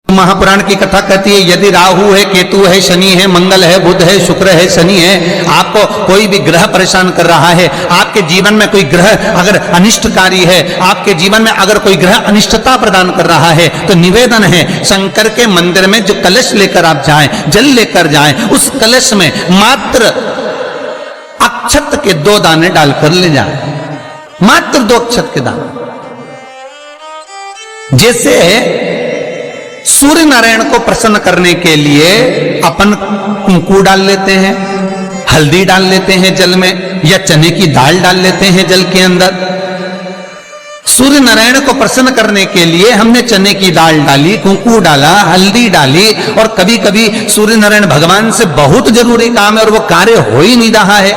महापुराण की कथा कहती है यदि राहु है, केतु है, शनि है, मंगल है, बुध है, शुक्र है, शनि है, आपको कोई भी ग्रह परेशान कर रहा है, आपके जीवन में कोई ग्रह अगर अनिष्टकारी है, आपके जीवन में अगर कोई ग्रह अनिष्टता प्रदान कर रहा है, तो निवेदन है शंकर के मंदिर में जो कलश लेकर आप जाएं, जल लेकर जाएं, उस कलश में मात्र अक्षत के 2 दाने डालकर ले जाएं, मात्र 2 अक्षत के दाने। जैसे सूर्य नारायण को प्रसन्न करने के लिए अपन कुंकू डाल लेते हैं, हल्दी डाल लेते हैं जल में, या चने की दाल डाल लेते हैं जल के अंदर। सूर्य नारायण को प्रसन्न करने के लिए हमने चने की दाल डाली, कुंकू डाला, हल्दी डाली, और कभी कभी सूर्य नारायण भगवान से बहुत जरूरी काम है और वो कार्य हो ही नहीं रहा है,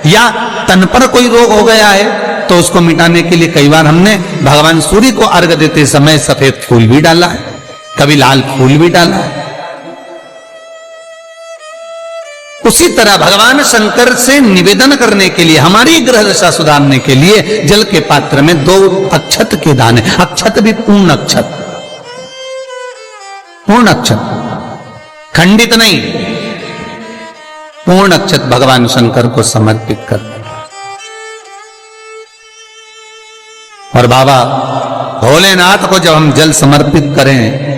या तन पर कोई रोग हो गया है, तो उसको मिटाने के लिए कई बार हमने भगवान सूर्य को अर्घ देते समय सफेद फूल भी डाला है, कभी लाल फूल भी डाला है। उसी तरह भगवान शंकर से निवेदन करने के लिए, हमारी ग्रह दशा सुधारने के लिए जल के पात्र में 2 अक्षत के दाने, अक्षत भी पूर्ण अक्षत, पूर्ण अक्षत, खंडित नहीं, पूर्ण अक्षत भगवान शंकर को समर्पित करते। और बाबा भोलेनाथ को जब हम जल समर्पित करें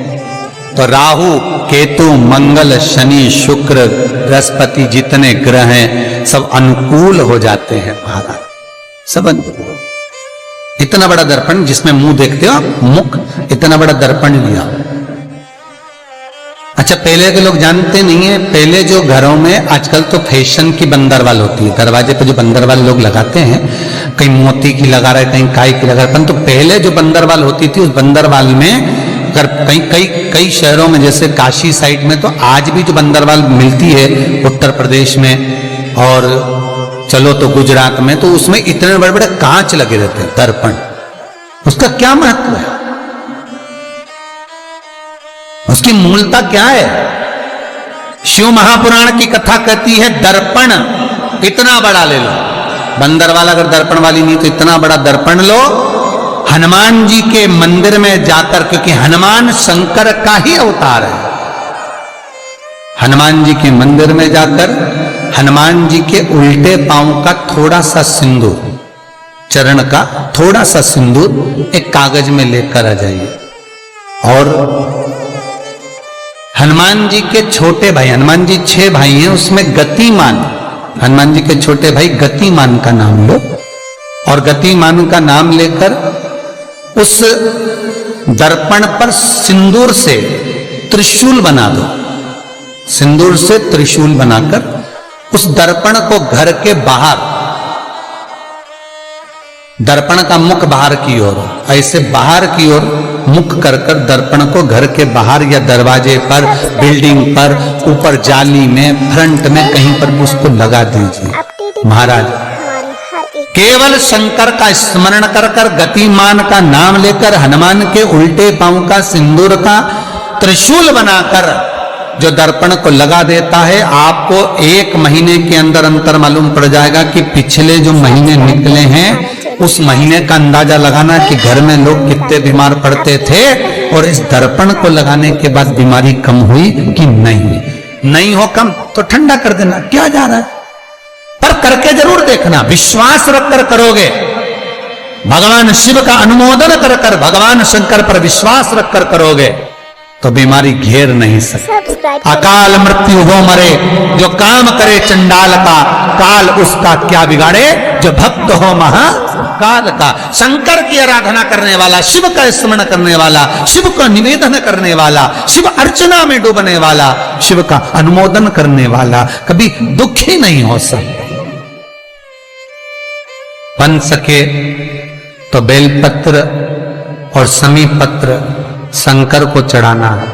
तो राहु, केतु, मंगल, शनि, शुक्र, बृहस्पति जितने ग्रह हैं सब अनुकूल हो जाते हैं महाराज, सब अनुकूल। इतना बड़ा दर्पण जिसमें मुंह देखते हो आप, मुख, इतना बड़ा दर्पण लिया। अच्छा, पहले के लोग जानते नहीं है, पहले जो घरों में, आजकल तो फैशन की बंदरवाल होती है, दरवाजे पर जो बंदरवाल लोग लगाते हैं, कहीं मोती की लगा रहे, कहीं काय की लगा रहे, परंतु पहले जो बंदरवाल होती थी उस बंदरवाल में अगर कई शहरों में जैसे काशी साइड में, तो आज भी जो बंदरवाल मिलती है उत्तर प्रदेश में, और चलो तो गुजरात में, तो उसमें इतने बड़े बड़े कांच लगे रहते हैं, दर्पण। उसका क्या महत्व है, उसकी मूलता क्या है? शिव महापुराण की कथा कहती है दर्पण इतना बड़ा ले लो, बंदरवाल अगर दर्पण वाली नहीं तो इतना बड़ा दर्पण लो, हनुमान जी के मंदिर में जाकर, क्योंकि हनुमान शंकर का ही अवतार है, हनुमान जी के मंदिर में जाकर हनुमान जी के उल्टे पांव का थोड़ा सा सिंदूर, चरण का थोड़ा सा सिंदूर एक कागज में लेकर आ जाइए, और हनुमान जी के छोटे भाई, हनुमान जी 6 भाई हैं, उसमें गतिमान, हनुमान जी के छोटे भाई गतिमान का नाम लो, और गतिमान का नाम लेकर उस दर्पण पर सिंदूर से त्रिशूल बना दो, सिंदूर से त्रिशूल बनाकर उस दर्पण को घर के बाहर, दर्पण का मुख बाहर की ओर, ऐसे बाहर की ओर मुख कर कर दर्पण को घर के बाहर या दरवाजे पर, बिल्डिंग पर, ऊपर जाली में, फ्रंट में, कहीं पर उसको लगा दीजिए। महाराज केवल शंकर का स्मरण कर कर, गतिमान का नाम लेकर, हनुमान के उल्टे पांव का सिंदूर का त्रिशूल बनाकर जो दर्पण को लगा देता है, आपको 1 महीने के अंदर अंतर मालूम पड़ जाएगा कि पिछले जो महीने निकले हैं उस महीने का अंदाजा लगाना कि घर में लोग कितने बीमार पड़ते थे, और इस दर्पण को लगाने के बाद बीमारी कम हुई कि नहीं हो कम तो ठंडा कर देना, क्या जा रहा है, पर करके जरूर देखना, विश्वास रखकर करोगे, भगवान शिव का अनुमोदन कर कर, भगवान शंकर पर विश्वास रखकर करोगे तो बीमारी घेर नहीं सकती। अकाल मृत्यु हो मरे जो काम करे चंडाल का, काल उसका क्या बिगाड़े जो भक्त हो महाकाल का। शंकर की आराधना करने वाला, शिव का स्मरण करने वाला, शिव का निवेदन करने वाला, शिव अर्चना में डूबने वाला, शिव का अनुमोदन करने वाला कभी दुखी नहीं हो सकता। बन सके तो बेलपत्र और समी पत्र शंकर को चढ़ाना है,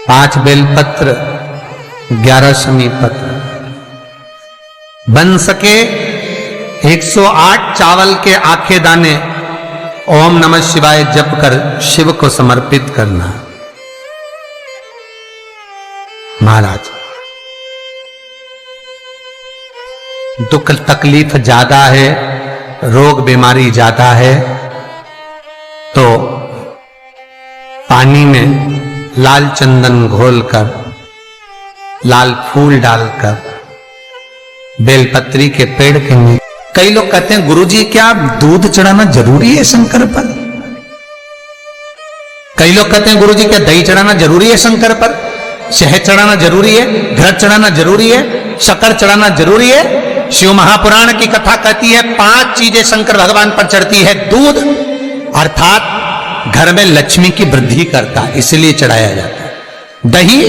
5 बेलपत्र, 11 समी पत्र। बन सके 108 चावल के आखे दाने ओम नमः शिवाय जप कर शिव को समर्पित करना। महाराज दुख तकलीफ ज्यादा है, रोग बीमारी ज्यादा है, तो पानी में लाल चंदन घोलकर, लाल फूल डालकर, बेलपत्री के पेड़ के नीचे। कई लोग कहते हैं गुरुजी क्या दूध चढ़ाना जरूरी है शंकर पर? कई लोग कहते हैं गुरुजी क्या दही चढ़ाना जरूरी है शंकर पर? शहद चढ़ाना जरूरी है? घृत चढ़ाना जरूरी है? शक्कर चढ़ाना जरूरी है? शिव महापुराण की कथा कहती है 5 चीजें शंकर भगवान पर चढ़ती है। दूध अर्थात घर में लक्ष्मी की वृद्धि करता है, इसलिए चढ़ाया जाता है। दही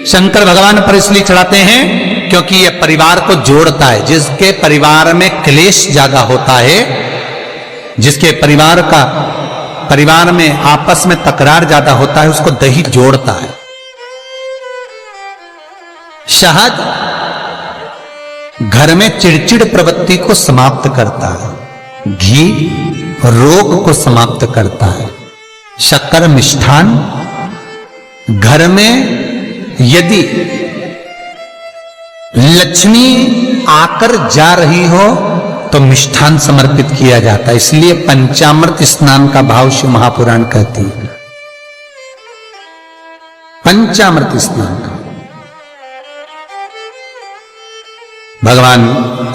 शंकर भगवान पर इसलिए चढ़ाते हैं क्योंकि यह परिवार को जोड़ता है। जिसके परिवार में क्लेश ज्यादा होता है, जिसके परिवार में आपस में तकरार ज्यादा होता है, उसको दही जोड़ता है। शहद घर में चिड़चिड़ प्रवृत्ति को समाप्त करता है। घी रोग को समाप्त करता है। शक्कर मिष्ठान घर में यदि लक्ष्मी आकर जा रही हो तो मिष्ठान समर्पित किया जाता है। इसलिए पंचामृत स्नान का भाव शिव महापुराण कहती है। पंचामृत स्नान का भगवान,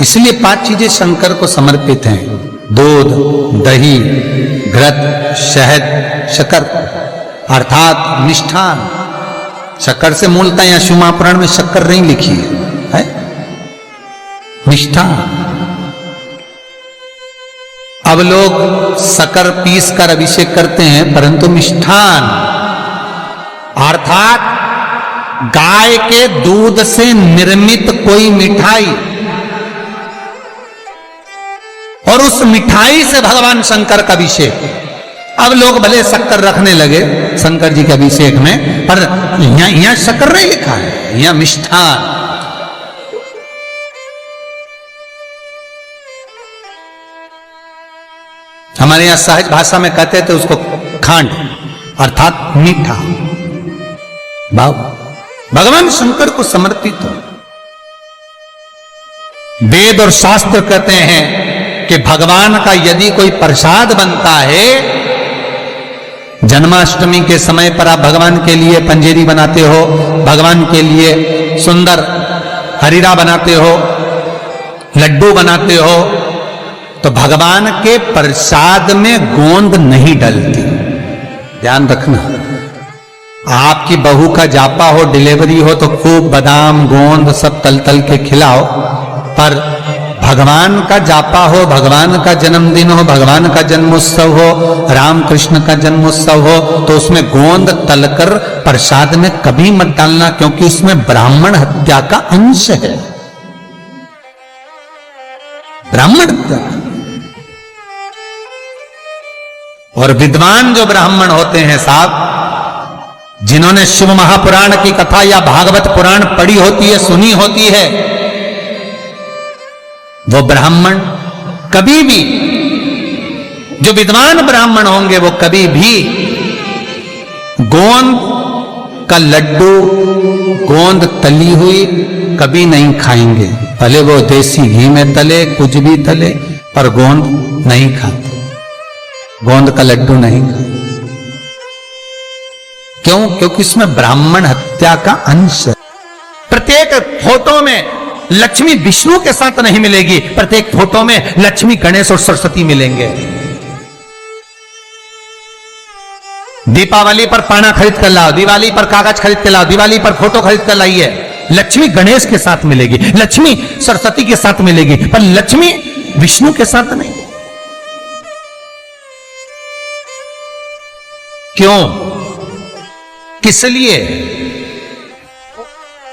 इसलिए 5 चीजें शंकर को समर्पित हैं। दूध, दही, घृत, शहद, शक्कर अर्थात मिष्ठान। शक्कर से मूलतः यहां शिव महापुराण में शक्कर नहीं लिखी है, मिष्ठान। अब लोग शक्कर पीस कर अभिषेक करते हैं, परंतु मिष्ठान अर्थात गाय के दूध से निर्मित कोई मिठाई, और उस मिठाई से भगवान शंकर का अभिषेक। अब लोग भले शक्कर रखने लगे शंकर जी के अभिषेक में, पर यहां शक्कर नहीं लिखा है, यहां मिष्ठान। हमारे यहां सहज भाषा में कहते थे उसको खांड अर्थात मीठा भाव भगवान शंकर को समर्पित हो। वेद और शास्त्र कहते हैं कि भगवान का यदि कोई प्रसाद बनता है, जन्माष्टमी के समय पर आप भगवान के लिए पंजेरी बनाते हो, भगवान के लिए सुंदर हरीरा बनाते हो, लड्डू बनाते हो, तो भगवान के प्रसाद में गोंद नहीं डलती। ध्यान रखना, आपकी बहू का जापा हो, डिलीवरी हो तो खूब बादाम गोंद सब तल तल के खिलाओ, पर भगवान का जापा हो, भगवान का जन्मदिन हो, भगवान का जन्मोत्सव हो, राम कृष्ण का जन्मोत्सव हो, तो उसमें गोंद तलकर प्रसाद में कभी मत डालना, क्योंकि उसमें ब्राह्मण हत्या का अंश है। ब्राह्मण हत्या। और विद्वान जो ब्राह्मण होते हैं साहब, जिन्होंने शिव महापुराण की कथा या भागवत पुराण पढ़ी होती है, सुनी होती है, वो ब्राह्मण कभी भी, जो विद्वान ब्राह्मण होंगे वो कभी भी गोंद का लड्डू, गोंद तली हुई कभी नहीं खाएंगे। भले वो देसी घी में तले, कुछ भी तले, पर गोंद नहीं खाते, गोंद का लड्डू नहीं खाते। क्यों? क्योंकि इसमें ब्राह्मण हत्या का अंश है। प्रत्येक फोटो में लक्ष्मी विष्णु के साथ नहीं मिलेगी, प्रत्येक फोटो में लक्ष्मी गणेश और सरस्वती मिलेंगे। दीपावली पर पाना खरीद कर लाओ, दिवाली पर कागज खरीद कर लाओ, दिवाली पर फोटो खरीद कर लाइए, लक्ष्मी गणेश के साथ मिलेगी, लक्ष्मी सरस्वती के साथ मिलेगी, पर लक्ष्मी विष्णु के साथ नहीं। क्यों? किस लिए?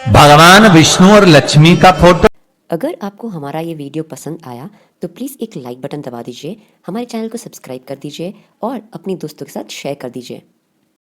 भगवान विष्णु और लक्ष्मी का फोटो। अगर आपको हमारा ये वीडियो पसंद आया तो प्लीज़ एक लाइक बटन दबा दीजिए, हमारे चैनल को सब्सक्राइब कर दीजिए और अपनी दोस्तों के साथ शेयर कर दीजिए।